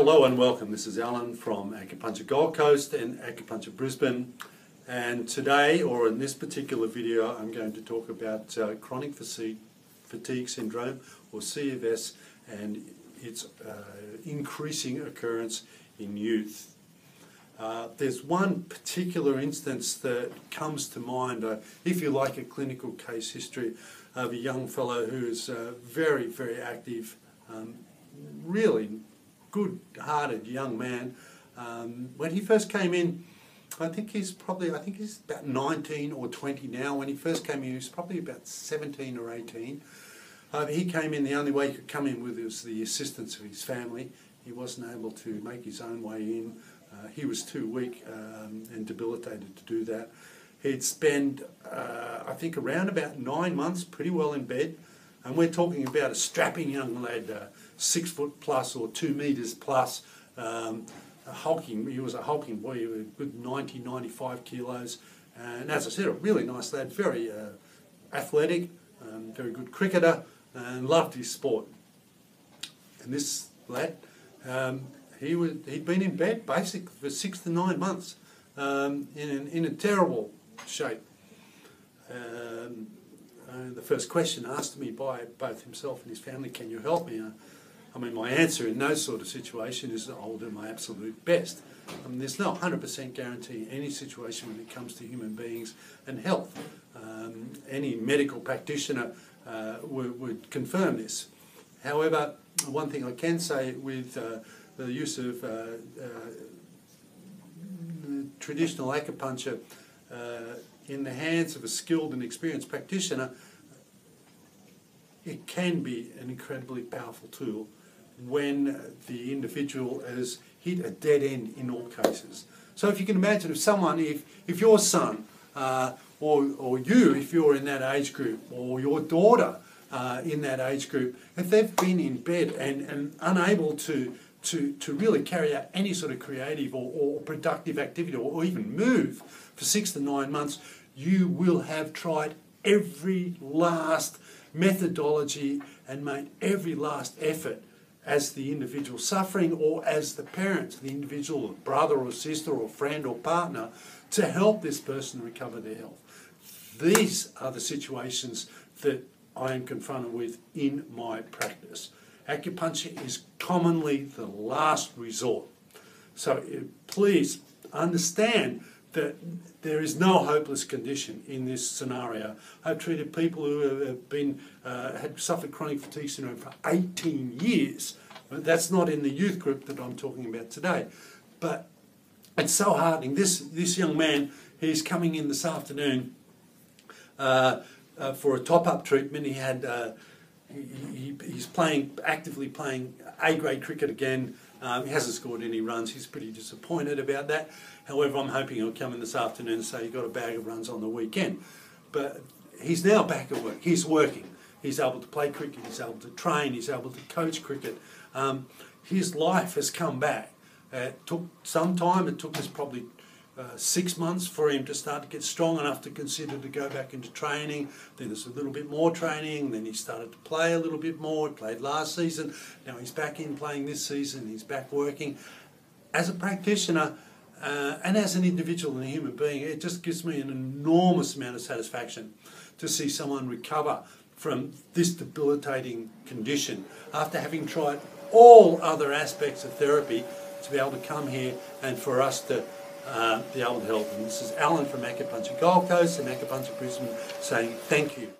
Hello and welcome. This is Alan from Acupuncture Gold Coast and Acupuncture Brisbane, and today, or in this particular video, I'm going to talk about chronic fatigue syndrome, or CFS, and its increasing occurrence in youth. There's one particular instance that comes to mind, if you like, a clinical case history of a young fellow who is very, very active, really good-hearted young man. When he first came in, I think he's about 19 or 20 now. When he first came in, he was probably about 17 or 18. He came in, the only way he could come in with was the assistance of his family. He wasn't able to make his own way in. He was too weak and debilitated to do that. He'd spend, I think, around about 9 months pretty well in bed. And we're talking about a strapping young lad, 6 foot plus or 2 metres plus, he was a hulking boy, he was a good 90, 95 kilos. And as I said, a really nice lad, very athletic, very good cricketer, and loved his sport. And this lad, he'd been in bed basically for 6 to 9 months, in a terrible shape. The first question asked me by both himself and his family, "Can you help me?" I mean, my answer in those sort of situations is that I'll do my absolute best. There's no 100% guarantee in any situation when it comes to human beings and health. Any medical practitioner would confirm this. However, one thing I can say with the use of traditional acupuncture in the hands of a skilled and experienced practitioner, it can be an incredibly powerful tool when the individual has hit a dead end in all cases. So if you can imagine, if your son or you, if you're in that age group, or your daughter in that age group, if they've been in bed and unable to really carry out any sort of creative or productive activity or even move for 6 to 9 months, you will have tried every last methodology and made every last effort as the individual suffering, or as the parent, the individual brother or sister or friend or partner, to help this person recover their health. These are the situations that I am confronted with in my practice. Acupuncture is commonly the last resort. So please understand that there is no hopeless condition in this scenario. I've treated people who have had suffered chronic fatigue syndrome for 18 years. That's not in the youth group that I'm talking about today. But it's so heartening. This young man, he's coming in this afternoon for a top-up treatment. He had he's actively playing A-grade cricket again. He hasn't scored any runs. He's pretty disappointed about that. However, I'm hoping he'll come in this afternoon and say he got a bag of runs on the weekend. But he's now back at work. He's working. He's able to play cricket. He's able to train. He's able to coach cricket. His life has come back. It took some time. It took us probably 6 months for him to start to get strong enough to consider to go back into training. Then there's a little bit more training. Then he started to play a little bit more. He played last season. Now he's back in playing this season. He's back working. As a practitioner and as an individual and a human being, it just gives me an enormous amount of satisfaction to see someone recover from this debilitating condition after having tried all other aspects of therapy, to be able to come here and for us to be able to help. And this is Alan from Acupuncture Gold Coast and Acupuncture Brisbane saying thank you.